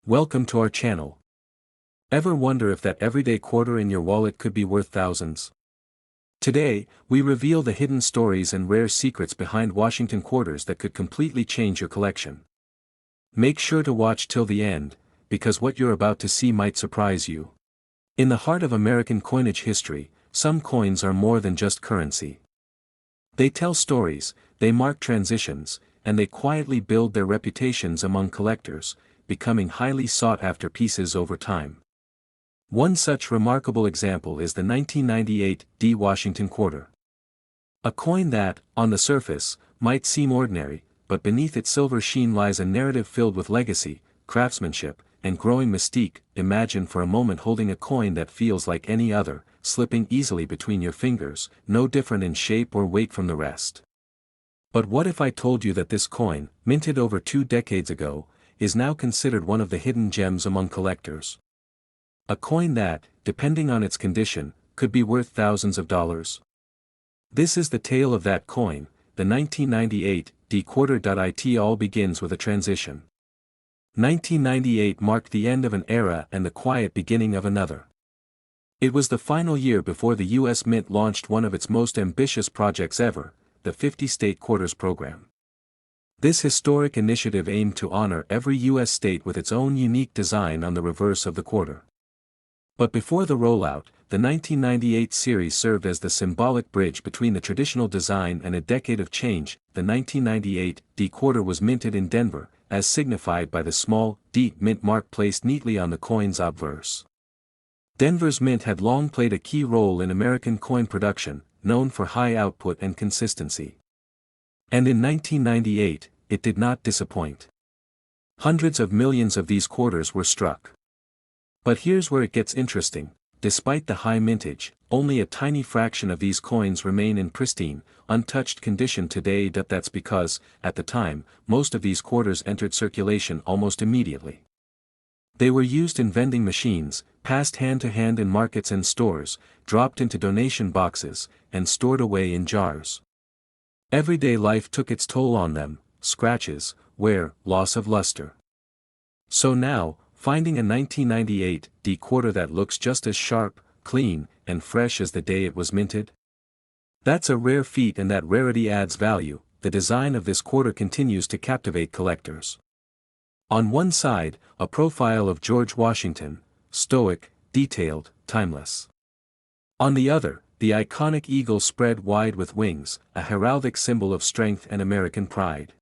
Welcome to our channel. Ever wonder if that everyday quarter in your wallet could be worth thousands? Today, we reveal the hidden stories and rare secrets behind Washington quarters that could completely change your collection. Make sure to watch till the end, because what you're about to see might surprise you. In the heart of American coinage history, some coins are more than just currency. They tell stories, they mark transitions, and they quietly build their reputations among collectors, becoming highly sought-after pieces over time. One such remarkable example is the 1998 D Washington quarter. A coin that, on the surface, might seem ordinary, but beneath its silver sheen lies a narrative filled with legacy, craftsmanship, and growing mystique. Imagine for a moment holding a coin that feels like any other, slipping easily between your fingers, no different in shape or weight from the rest. But what if I told you that this coin, minted over 2 decades ago, is now considered one of the hidden gems among collectors? A coin that, depending on its condition, could be worth thousands of dollars. This is the tale of that coin, the 1998 D quarter. It all begins with a transition. 1998 marked the end of an era and the quiet beginning of another. It was the final year before the U.S. Mint launched one of its most ambitious projects ever, the 50-state quarters program. This historic initiative aimed to honor every U.S. state with its own unique design on the reverse of the quarter. But before the rollout, the 1998 series served as the symbolic bridge between the traditional design and a decade of change. The 1998 D quarter was minted in Denver, as signified by the small D mint mark placed neatly on the coin's obverse. Denver's mint had long played a key role in American coin production, known for high output and consistency. And in 1998, it did not disappoint. Hundreds of millions of these quarters were struck. But here's where it gets interesting: despite the high mintage, only a tiny fraction of these coins remain in pristine, untouched condition today. That's because, at the time, most of these quarters entered circulation almost immediately. They were used in vending machines, passed hand to hand in markets and stores, dropped into donation boxes, and stored away in jars. Everyday life took its toll on them: scratches, wear, loss of luster. So now, finding a 1998 D quarter that looks just as sharp, clean, and fresh as the day it was minted? That's a rare feat, and that rarity adds value. The design of this quarter continues to captivate collectors. On one side, a profile of George Washington, stoic, detailed, timeless. On the other, the iconic eagle spread wide with wings, a heraldic symbol of strength and American pride.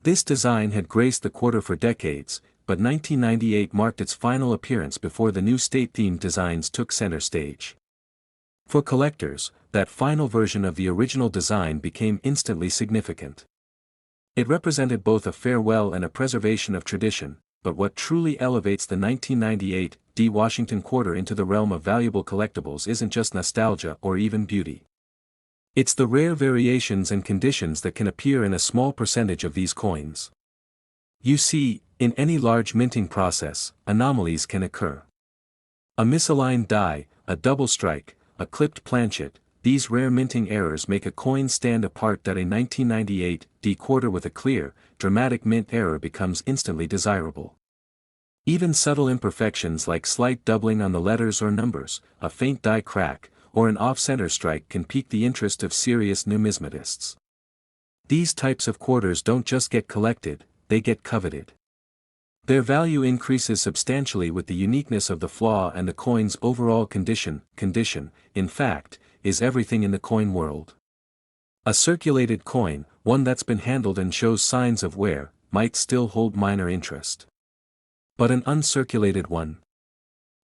This design had graced the quarter for decades, but 1998 marked its final appearance before the new state-themed designs took center stage. For collectors, that final version of the original design became instantly significant. It represented both a farewell and a preservation of tradition, but what truly elevates the 1998 D Washington quarter into the realm of valuable collectibles isn't just nostalgia or even beauty. It's the rare variations and conditions that can appear in a small percentage of these coins. You see, in any large minting process, anomalies can occur. A misaligned die, a double strike, a clipped planchet, these rare minting errors make a coin stand apart. That a 1998 D quarter with a clear, dramatic mint error becomes instantly desirable. Even subtle imperfections like slight doubling on the letters or numbers, a faint die crack, or an off-center strike can pique the interest of serious numismatists. These types of quarters don't just get collected, they get coveted. Their value increases substantially with the uniqueness of the flaw, and the coin's overall condition, in fact, is everything in the coin world. A circulated coin, one that's been handled and shows signs of wear, might still hold minor interest. But an uncirculated one?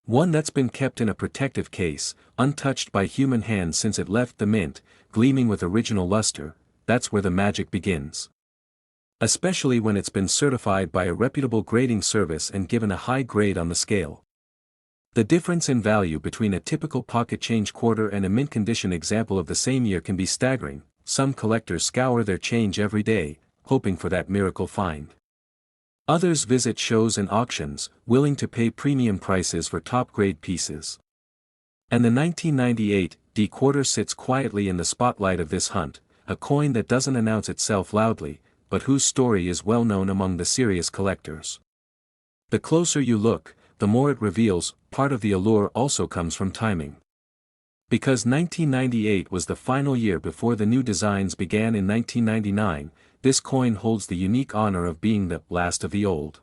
One that's been kept in a protective case, untouched by human hands since it left the mint, gleaming with original luster, that's where the magic begins. Especially when it's been certified by a reputable grading service and given a high grade on the scale. The difference in value between a typical pocket change quarter and a mint condition example of the same year can be staggering. Some collectors scour their change every day, hoping for that miracle find. Others visit shows and auctions, willing to pay premium prices for top-grade pieces. And the 1998 D quarter sits quietly in the spotlight of this hunt, a coin that doesn't announce itself loudly, but whose story is well known among the serious collectors. The closer you look, the more it reveals. Part of the allure also comes from timing. Because 1998 was the final year before the new designs began in 1999, this coin holds the unique honor of being the last of the old.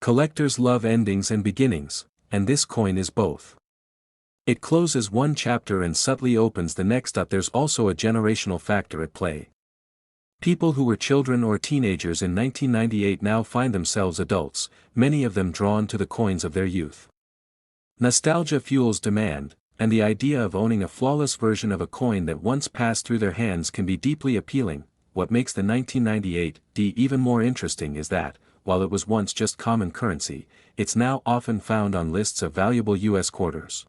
Collectors love endings and beginnings, and this coin is both. It closes one chapter and subtly opens the next. There's also a generational factor at play. People who were children or teenagers in 1998 now find themselves adults, many of them drawn to the coins of their youth. Nostalgia fuels demand, and the idea of owning a flawless version of a coin that once passed through their hands can be deeply appealing. What makes the 1998D even more interesting is that, while it was once just common currency, it's now often found on lists of valuable U.S. quarters.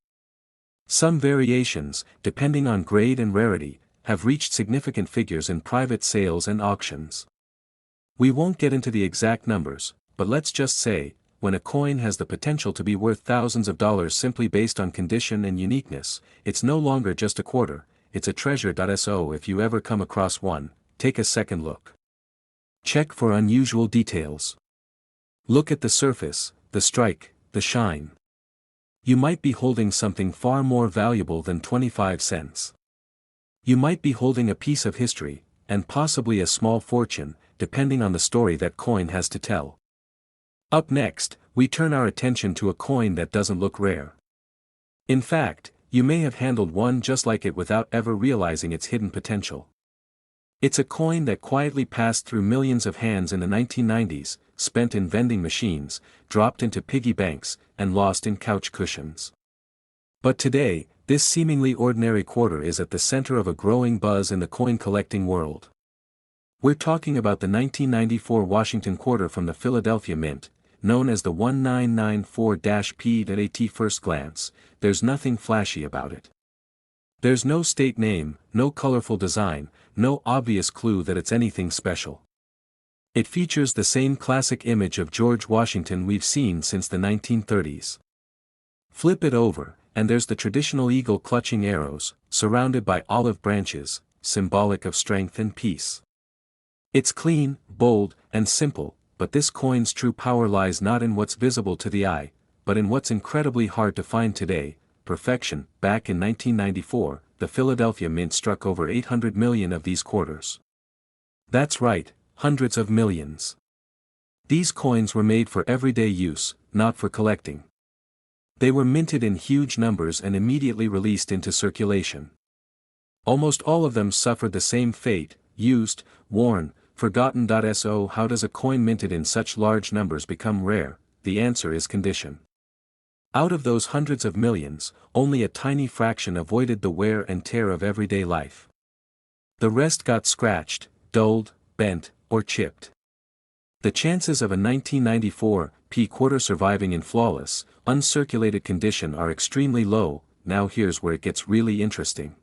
Some variations, depending on grade and rarity, have reached significant figures in private sales and auctions. We won't get into the exact numbers, but let's just say, when a coin has the potential to be worth thousands of dollars simply based on condition and uniqueness, it's no longer just a quarter, it's a treasure. So if you ever come across one, take a second look. Check for unusual details. Look at the surface, the strike, the shine. You might be holding something far more valuable than 25 cents. You might be holding a piece of history, and possibly a small fortune, depending on the story that coin has to tell. Up next, we turn our attention to a coin that doesn't look rare. In fact, you may have handled one just like it without ever realizing its hidden potential. It's a coin that quietly passed through millions of hands in the 1990s, spent in vending machines, dropped into piggy banks, and lost in couch cushions. But today, this seemingly ordinary quarter is at the center of a growing buzz in the coin collecting world. We're talking about the 1994 Washington quarter from the Philadelphia Mint, known as the 1994-P. At first glance, there's nothing flashy about it. There's no state name, no colorful design, no obvious clue that it's anything special. It features the same classic image of George Washington we've seen since the 1930s. Flip it over, and there's the traditional eagle clutching arrows, surrounded by olive branches, symbolic of strength and peace. It's clean, bold, and simple, but this coin's true power lies not in what's visible to the eye, but in what's incredibly hard to find today: perfection. Back in 1994, the Philadelphia Mint struck over 800 million of these quarters. That's right, hundreds of millions. These coins were made for everyday use, not for collecting. They were minted in huge numbers and immediately released into circulation. Almost all of them suffered the same fate: used, worn, forgotten. So how does a coin minted in such large numbers become rare? The answer is condition. Out of those hundreds of millions, only a tiny fraction avoided the wear and tear of everyday life. The rest got scratched, dulled, bent, or chipped. The chances of a 1994-P quarter surviving in flawless, uncirculated condition are extremely low. Now here's where it gets really interesting.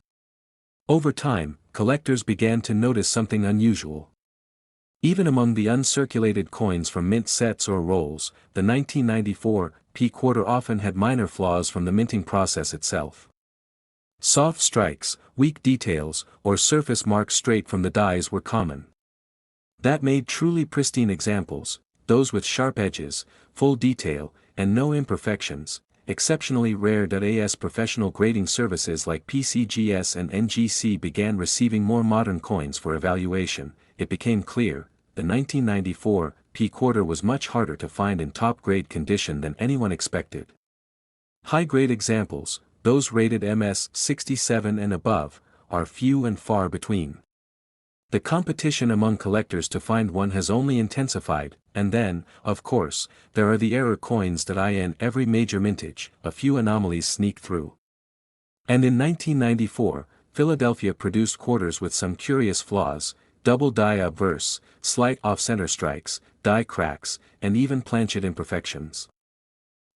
Over time, collectors began to notice something unusual. Even among the uncirculated coins from mint sets or rolls, the 1994-P quarter often had minor flaws from the minting process itself. Soft strikes, weak details, or surface marks straight from the dies were common. That made truly pristine examples, those with sharp edges, full detail, and no imperfections, exceptionally rare. As professional grading services like PCGS and NGC began receiving more modern coins for evaluation, it became clear, the 1994-P quarter was much harder to find in top-grade condition than anyone expected. High-grade examples, those rated MS 67 and above, are few and far between. The competition among collectors to find one has only intensified, and then, of course, there are the error coins. In every major mintage, a few anomalies sneak through. And in 1994, Philadelphia produced quarters with some curious flaws: double die obverse, slight off-center strikes, die cracks, and even planchet imperfections.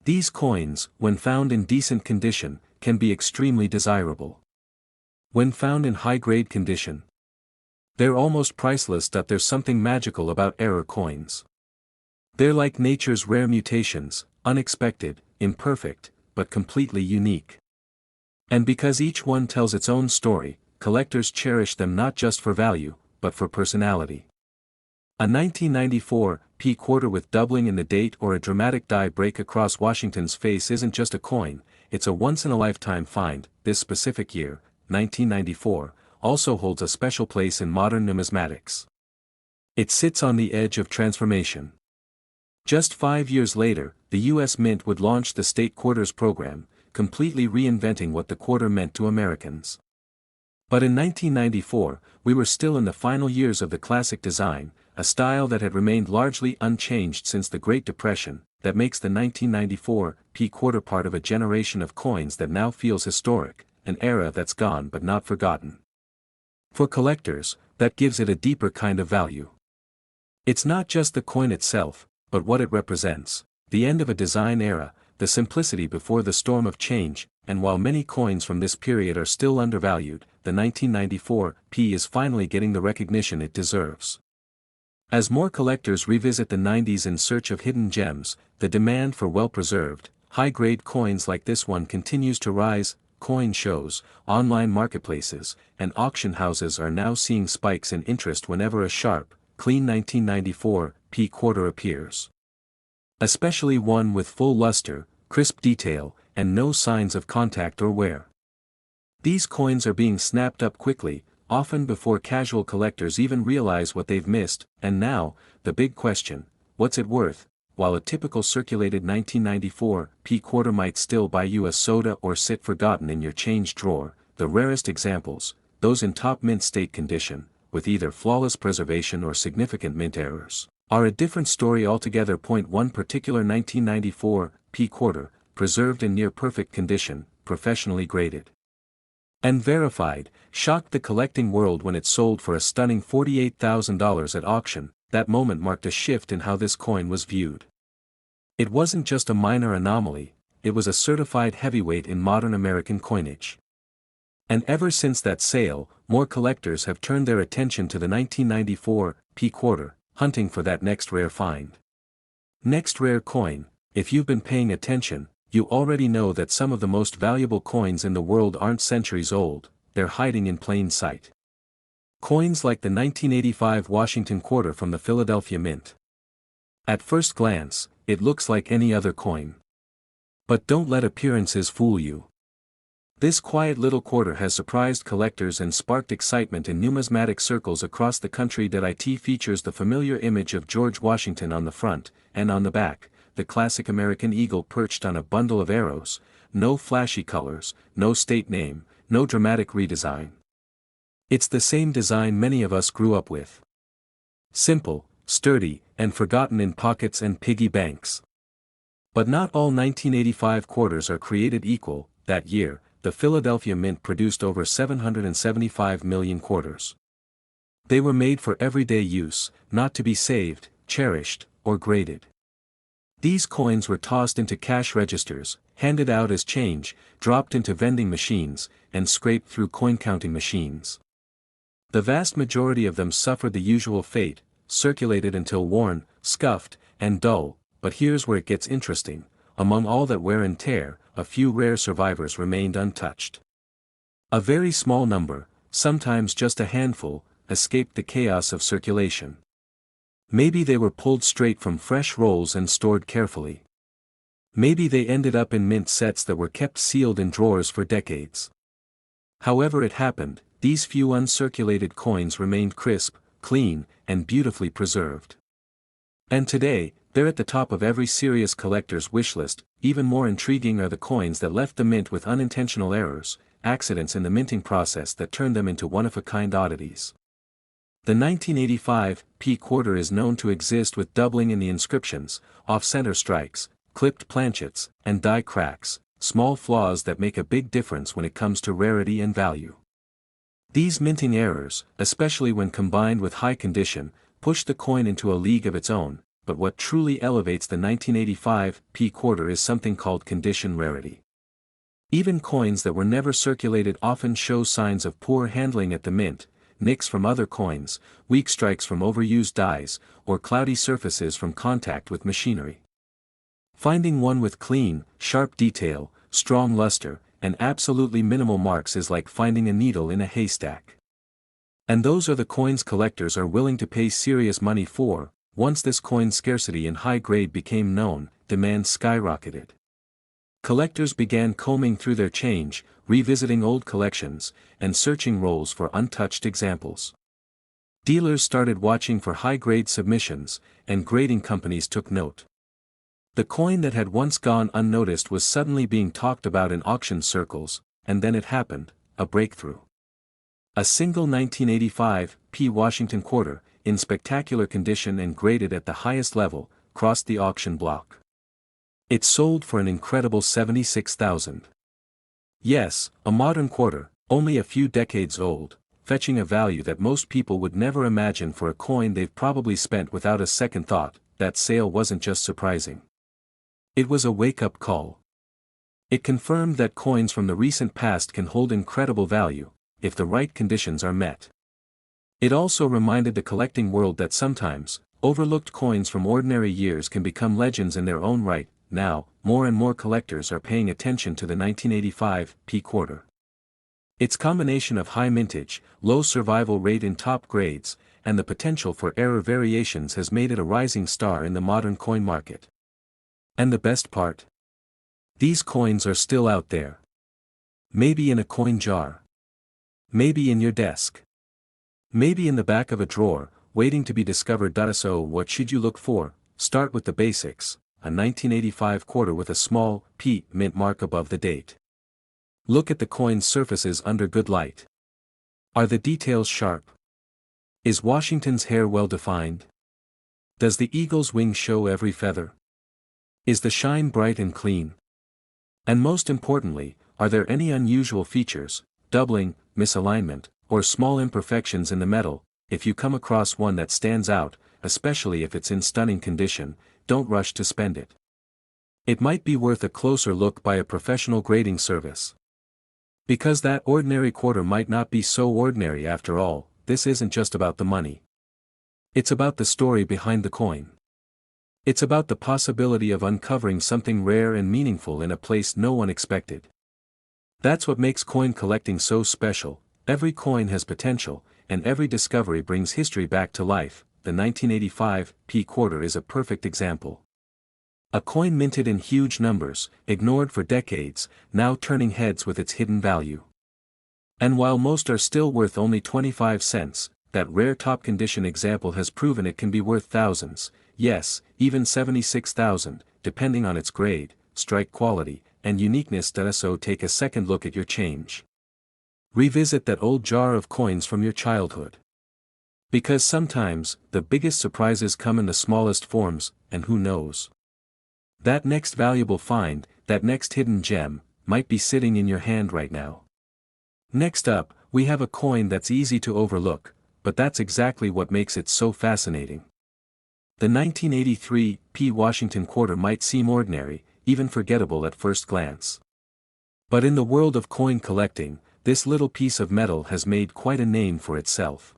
These coins, when found in decent condition, can be extremely desirable. When found in high-grade condition, they're almost priceless. There's something magical about error coins. They're like nature's rare mutations, unexpected, imperfect, but completely unique. And because each one tells its own story, collectors cherish them not just for value, but for personality. A 1994-P P quarter with doubling in the date or a dramatic die break across Washington's face isn't just a coin, it's a once-in-a-lifetime find. This specific year, 1994, also holds a special place in modern numismatics. It sits on the edge of transformation. Just 5 years later, the U.S. Mint would launch the State Quarters program, completely reinventing what the quarter meant to Americans. But in 1994, we were still in the final years of the classic design, a style that had remained largely unchanged since the Great Depression, that makes the 1994 P quarter part of a generation of coins that now feels historic, an era that's gone but not forgotten. For collectors, that gives it a deeper kind of value. It's not just the coin itself, but what it represents, the end of a design era, the simplicity before the storm of change, and while many coins from this period are still undervalued, the 1994 P is finally getting the recognition it deserves. As more collectors revisit the 90s in search of hidden gems, the demand for well-preserved, high-grade coins like this one continues to rise. Coin shows, online marketplaces, and auction houses are now seeing spikes in interest whenever a sharp, clean 1994 P quarter appears. Especially one with full luster, crisp detail, and no signs of contact or wear. These coins are being snapped up quickly, often before casual collectors even realize what they've missed, and now, the big question, what's it worth? While a typical circulated 1994 P quarter might still buy you a soda or sit forgotten in your change drawer, the rarest examples, those in top mint state condition, with either flawless preservation or significant mint errors, are a different story altogether. One particular 1994 P quarter, preserved in near perfect condition, professionally graded and verified, shocked the collecting world when it sold for a stunning $48,000 at auction. That moment marked a shift in how this coin was viewed. It wasn't just a minor anomaly, it was a certified heavyweight in modern American coinage. And ever since that sale, more collectors have turned their attention to the 1994 P quarter, hunting for that next rare find. Next rare coin. If you've been paying attention, you already know that some of the most valuable coins in the world aren't centuries old, they're hiding in plain sight. Coins like the 1985 Washington quarter from the Philadelphia Mint. At first glance, it looks like any other coin. But don't let appearances fool you. This quiet little quarter has surprised collectors and sparked excitement in numismatic circles across the country. It features the familiar image of George Washington on the front, and on the back, the classic American eagle perched on a bundle of arrows. No flashy colors, no state name, no dramatic redesign. It's the same design many of us grew up with. Simple, sturdy, and forgotten in pockets and piggy banks. But not all 1985 quarters are created equal. That year, the Philadelphia Mint produced over 775 million quarters. They were made for everyday use, not to be saved, cherished, or graded. These coins were tossed into cash registers, handed out as change, dropped into vending machines, and scraped through coin-counting machines. The vast majority of them suffered the usual fate, circulated until worn, scuffed, and dull. But here's where it gets interesting. Among all that wear and tear, a few rare survivors remained untouched. A very small number, sometimes just a handful, escaped the chaos of circulation. Maybe they were pulled straight from fresh rolls and stored carefully. Maybe they ended up in mint sets that were kept sealed in drawers for decades. However it happened, these few uncirculated coins remained crisp, clean, and beautifully preserved. And today, they're at the top of every serious collector's wishlist. Even more intriguing are the coins that left the mint with unintentional errors, accidents in the minting process that turned them into one-of-a-kind oddities. The 1985 P quarter is known to exist with doubling in the inscriptions, off-center strikes, clipped planchets, and die cracks, small flaws that make a big difference when it comes to rarity and value. These minting errors, especially when combined with high condition, push the coin into a league of its own. But what truly elevates the 1985 P quarter is something called condition rarity. Even coins that were never circulated often show signs of poor handling at the mint, nicks from other coins, weak strikes from overused dies, or cloudy surfaces from contact with machinery. Finding one with clean, sharp detail, strong luster, and absolutely minimal marks is like finding a needle in a haystack. And those are the coins collectors are willing to pay serious money for. once this coin's scarcity and high grade became known, demand skyrocketed. Collectors began combing through their change, revisiting old collections, and searching rolls for untouched examples. Dealers started watching for high-grade submissions, and grading companies took note. The coin that had once gone unnoticed was suddenly being talked about in auction circles, and then it happened, a breakthrough. A single 1985 P Washington quarter, in spectacular condition and graded at the highest level, crossed the auction block. It sold for an incredible $76,000. Yes, a modern quarter, only a few decades old, fetching a value that most people would never imagine for a coin they've probably spent without a second thought. That sale wasn't just surprising. It was a wake-up call. It confirmed that coins from the recent past can hold incredible value, if the right conditions are met. It also reminded the collecting world that sometimes, overlooked coins from ordinary years can become legends in their own right. Now, more and more collectors are paying attention to the 1985 P quarter. Its combination of high mintage, low survival rate in top grades, and the potential for error variations has made it a rising star in the modern coin market. And the best part? These coins are still out there. Maybe in a coin jar. Maybe in your desk. Maybe in the back of a drawer, waiting to be discovered. So what should you look for? Start with the basics, a 1985 quarter with a small P mint mark above the date. Look at the coin's surfaces under good light. Are the details sharp? Is Washington's hair well defined? Does the eagle's wing show every feather? Is the shine bright and clean? And most importantly, are there any unusual features, doubling, misalignment, or small imperfections in the metal? If you come across one that stands out, especially if it's in stunning condition, don't rush to spend it. It might be worth a closer look by a professional grading service. Because that ordinary quarter might not be so ordinary after all. This isn't just about the money. It's about the story behind the coin. It's about the possibility of uncovering something rare and meaningful in a place no one expected. That's what makes coin collecting so special. Every coin has potential, and every discovery brings history back to life. The 1985 P quarter is a perfect example. A coin minted in huge numbers, ignored for decades, now turning heads with its hidden value. And while most are still worth only 25 cents, that rare top condition example has proven it can be worth thousands, yes, even 76,000, depending on its grade, strike quality, and uniqueness. So take a second look at your change. Revisit that old jar of coins from your childhood. Because sometimes, the biggest surprises come in the smallest forms, and who knows? That next valuable find, that next hidden gem, might be sitting in your hand right now. Next up, we have a coin that's easy to overlook, but that's exactly what makes it so fascinating. The 1983 P Washington quarter might seem ordinary, even forgettable at first glance. But in the world of coin collecting, this little piece of metal has made quite a name for itself.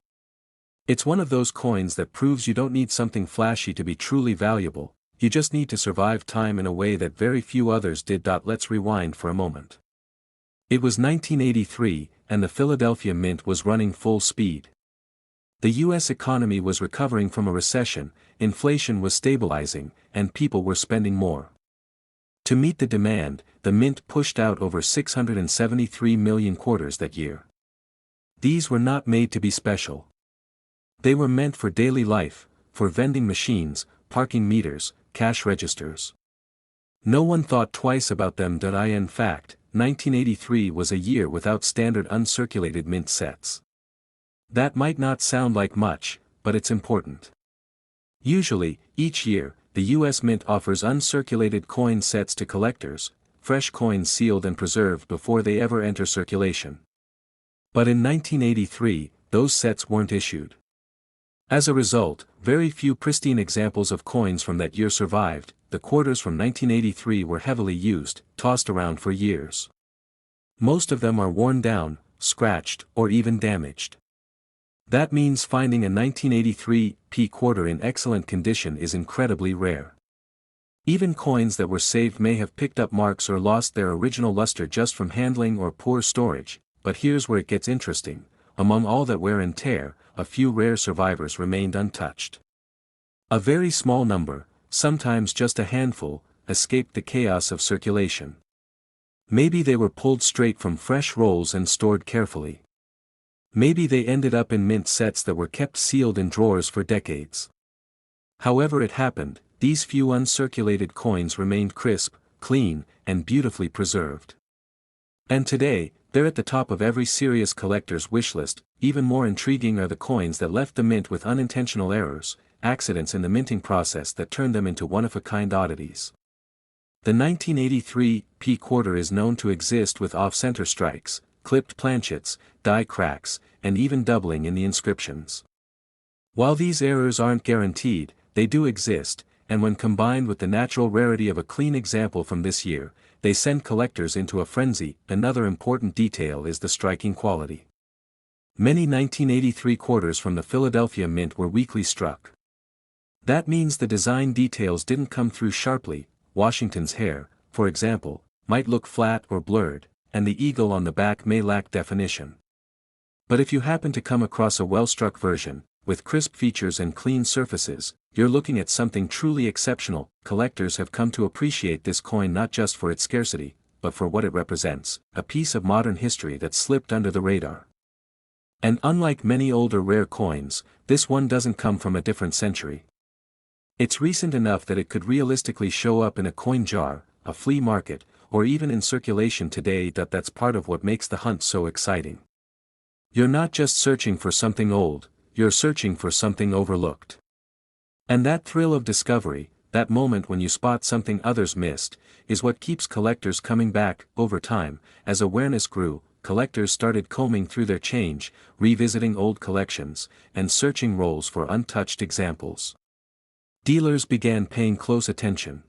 It's one of those coins that proves you don't need something flashy to be truly valuable, you just need to survive time in a way that very few others did. Let's rewind for a moment. It was 1983, and the Philadelphia Mint was running full speed. The U.S. economy was recovering from a recession, inflation was stabilizing, and people were spending more. To meet the demand, the Mint pushed out over 673 million quarters that year. These were not made to be special. They were meant for daily life, for vending machines, parking meters, cash registers. No one thought twice about them. In fact, 1983 was a year without standard uncirculated mint sets. That might not sound like much, but it's important. Usually, each year, the U.S. Mint offers uncirculated coin sets to collectors, fresh coins sealed and preserved before they ever enter circulation. But in 1983, those sets weren't issued. As a result, very few pristine examples of coins from that year survived. The quarters from 1983 were heavily used, tossed around for years. Most of them are worn down, scratched, or even damaged. That means finding a 1983 P quarter in excellent condition is incredibly rare. Even coins that were saved may have picked up marks or lost their original luster just from handling or poor storage. But here's where it gets interesting. Among all that wear and tear, a few rare survivors remained untouched. A very small number, sometimes just a handful, escaped the chaos of circulation. Maybe they were pulled straight from fresh rolls and stored carefully. Maybe they ended up in mint sets that were kept sealed in drawers for decades. However it happened, these few uncirculated coins remained crisp, clean, and beautifully preserved. And today, they're at the top of every serious collector's wishlist. Even more intriguing are the coins that left the mint with unintentional errors, accidents in the minting process that turned them into one-of-a-kind oddities. The 1983 P quarter is known to exist with off-center strikes, clipped planchets, die cracks, and even doubling in the inscriptions. While these errors aren't guaranteed, they do exist, and when combined with the natural rarity of a clean example from this year, they send collectors into a frenzy. Another important detail is the striking quality. Many 1983 quarters from the Philadelphia Mint were weakly struck. That means the design details didn't come through sharply. Washington's hair, for example, might look flat or blurred, and the eagle on the back may lack definition. But if you happen to come across a well-struck version, with crisp features and clean surfaces, you're looking at something truly exceptional. Collectors have come to appreciate this coin not just for its scarcity, but for what it represents, a piece of modern history that slipped under the radar. And unlike many older rare coins, this one doesn't come from a different century. It's recent enough that it could realistically show up in a coin jar, a flea market, or even in circulation today. That's part of what makes the hunt so exciting. You're not just searching for something old, you're searching for something overlooked. And that thrill of discovery, that moment when you spot something others missed, is what keeps collectors coming back. Over time, as awareness grew, collectors started combing through their change, revisiting old collections, and searching rolls for untouched examples. Dealers began paying close attention.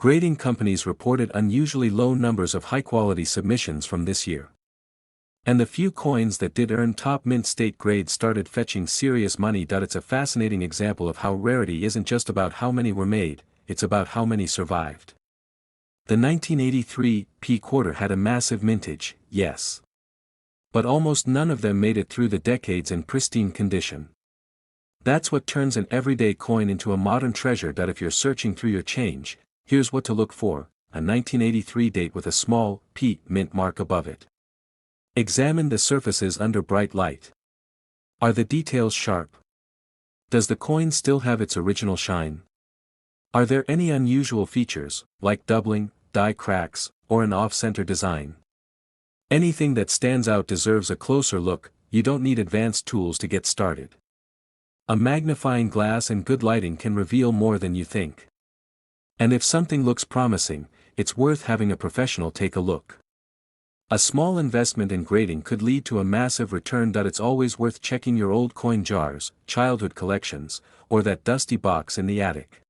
Grading companies reported unusually low numbers of high-quality submissions from this year. And the few coins that did earn top mint state grades started fetching serious money. It's a fascinating example of how rarity isn't just about how many were made, it's about how many survived. The 1983 P quarter had a massive mintage, yes. But almost none of them made it through the decades in pristine condition. That's what turns an everyday coin into a modern treasure. If you're searching through your change, here's what to look for: a 1983 date with a small P mint mark above it. Examine the surfaces under bright light. Are the details sharp? Does the coin still have its original shine? Are there any unusual features, like doubling, die cracks, or an off-center design? Anything that stands out deserves a closer look. You don't need advanced tools to get started. A magnifying glass and good lighting can reveal more than you think. And if something looks promising, it's worth having a professional take a look. A small investment in grading could lead to a massive return. It's always worth checking your old coin jars, childhood collections, or that dusty box in the attic.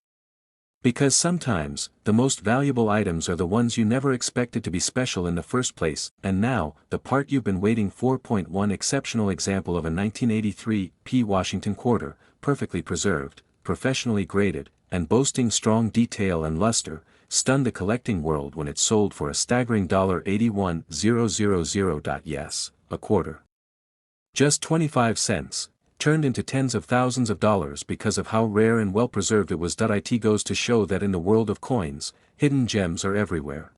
Because sometimes, the most valuable items are the ones you never expected to be special in the first place. And now, the part you've been waiting for. One exceptional example of a 1983 P Washington quarter, perfectly preserved, professionally graded, and boasting strong detail and luster, stunned the collecting world when it sold for a staggering $81,000. Yes, a quarter. Just 25 cents, turned into tens of thousands of dollars because of how rare and well preserved it was. It goes to show that in the world of coins, hidden gems are everywhere.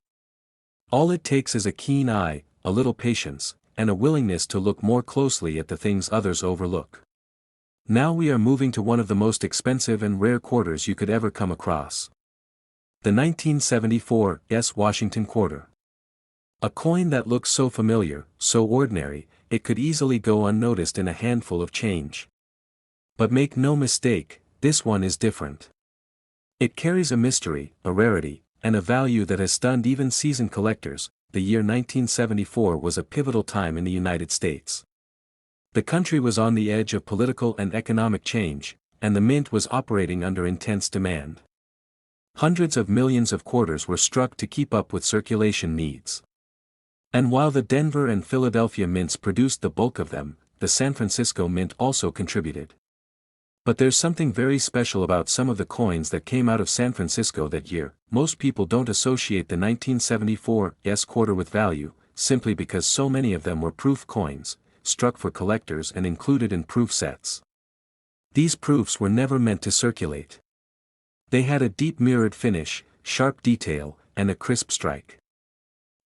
All it takes is a keen eye, a little patience, and a willingness to look more closely at the things others overlook. Now we are moving to one of the most expensive and rare quarters you could ever come across. The 1974 S Washington quarter. A coin that looks so familiar, so ordinary, it could easily go unnoticed in a handful of change. But make no mistake, this one is different. It carries a mystery, a rarity, and a value that has stunned even seasoned collectors. The year 1974 was a pivotal time in the United States. The country was on the edge of political and economic change, and the mint was operating under intense demand. Hundreds of millions of quarters were struck to keep up with circulation needs. And while the Denver and Philadelphia mints produced the bulk of them, the San Francisco Mint also contributed. But there's something very special about some of the coins that came out of San Francisco that year. Most people don't associate the 1974 S quarter with value, simply because so many of them were proof coins, struck for collectors and included in proof sets. These proofs were never meant to circulate. They had a deep mirrored finish, sharp detail, and a crisp strike.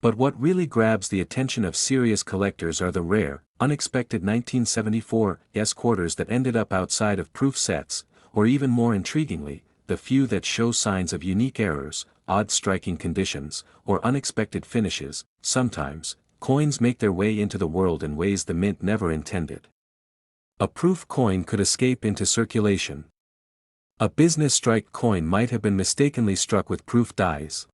But what really grabs the attention of serious collectors are the rare, unexpected 1974 quarters that ended up outside of proof sets, or even more intriguingly, the few that show signs of unique errors, odd striking conditions, or unexpected finishes. Sometimes, coins make their way into the world in ways the mint never intended. A proof coin could escape into circulation. A business strike coin might have been mistakenly struck with proof dies.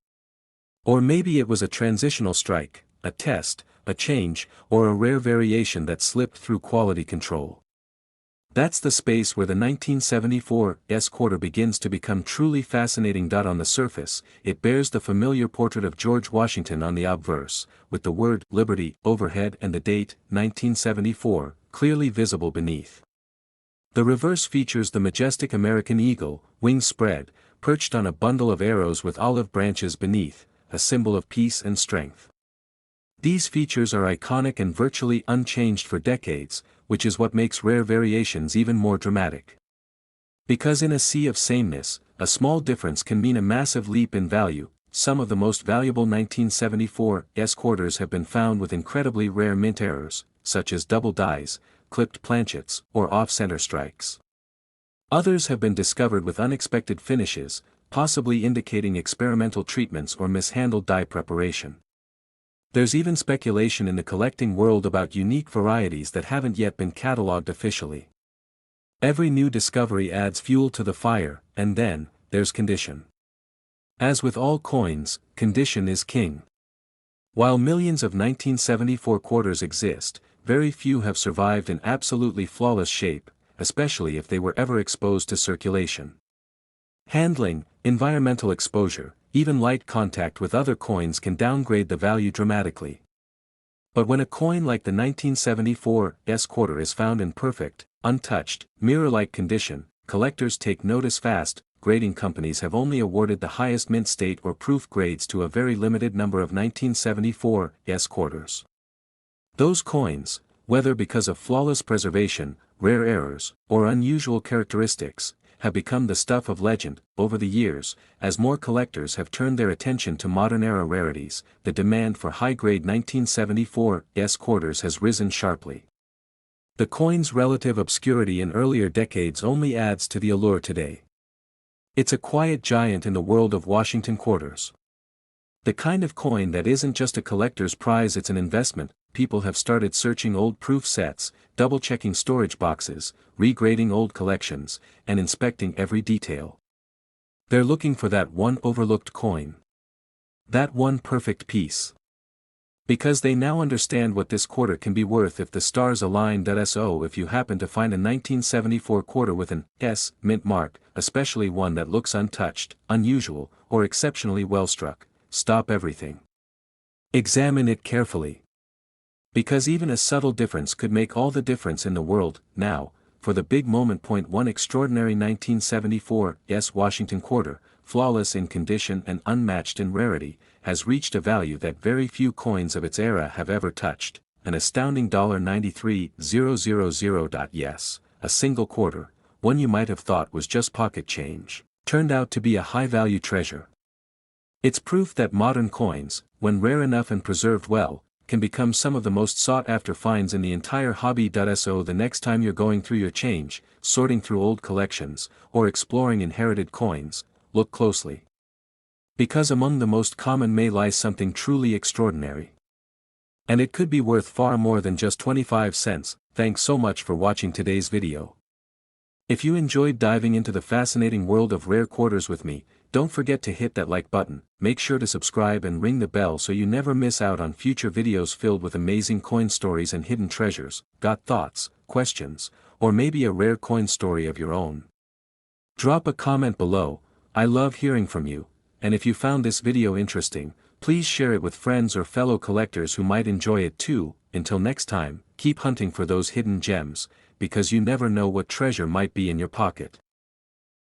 Or maybe it was a transitional strike, a test, a change, or a rare variation that slipped through quality control. That's the space where the 1974 quarter begins to become truly fascinating. On the surface, it bears the familiar portrait of George Washington on the obverse, with the word Liberty overhead and the date, 1974, clearly visible beneath. The reverse features the majestic American eagle, wings spread, perched on a bundle of arrows with olive branches beneath, a symbol of peace and strength. These features are iconic and virtually unchanged for decades, which is what makes rare variations even more dramatic. Because in a sea of sameness, a small difference can mean a massive leap in value. Some of the most valuable 1974 quarters have been found with incredibly rare mint errors, such as double dies, clipped planchets, or off-center strikes. Others have been discovered with unexpected finishes, possibly indicating experimental treatments or mishandled die preparation. There's even speculation in the collecting world about unique varieties that haven't yet been catalogued officially. Every new discovery adds fuel to the fire, and then, there's condition. As with all coins, condition is king. While millions of 1974 quarters exist, very few have survived in absolutely flawless shape, especially if they were ever exposed to circulation. Handling, environmental exposure, even light contact with other coins can downgrade the value dramatically. But when a coin like the 1974 quarter is found in perfect, untouched, mirror-like condition, collectors take notice fast. Grading companies have only awarded the highest mint state or proof grades to a very limited number of 1974 quarters. Those coins, whether because of flawless preservation, rare errors, or unusual characteristics, have become the stuff of legend. Over the years, as more collectors have turned their attention to modern-era rarities, the demand for high-grade 1974 quarters has risen sharply. The coin's relative obscurity in earlier decades only adds to the allure today. It's a quiet giant in the world of Washington quarters. The kind of coin that isn't just a collector's prize, it's an investment. People have started searching old proof sets, double-checking storage boxes, regrading old collections, and inspecting every detail. They're looking for that one overlooked coin. That one perfect piece. Because they now understand what this quarter can be worth if the stars align. So if you happen to find a 1974 quarter with an S mint mark, especially one that looks untouched, unusual, or exceptionally well struck, stop everything. Examine it carefully. Because even a subtle difference could make all the difference in the world. Now, for the big moment. One extraordinary 1974 Washington quarter, flawless in condition and unmatched in rarity, has reached a value that very few coins of its era have ever touched, an astounding $93,000. Yes, a single quarter, one you might have thought was just pocket change, turned out to be a high-value treasure. It's proof that modern coins, when rare enough and preserved well, can become some of the most sought-after finds in the entire hobby. So the next time you're going through your change, sorting through old collections, or exploring inherited coins, look closely. Because among the most common may lie something truly extraordinary. And it could be worth far more than just 25 cents. Thanks so much for watching today's video. If you enjoyed diving into the fascinating world of rare quarters with me, don't forget to hit that like button, make sure to subscribe and ring the bell so you never miss out on future videos filled with amazing coin stories and hidden treasures. Got thoughts, questions, or maybe a rare coin story of your own? Drop a comment below. I love hearing from you, and if you found this video interesting, please share it with friends or fellow collectors who might enjoy it too. Until next time, keep hunting for those hidden gems, because you never know what treasure might be in your pocket.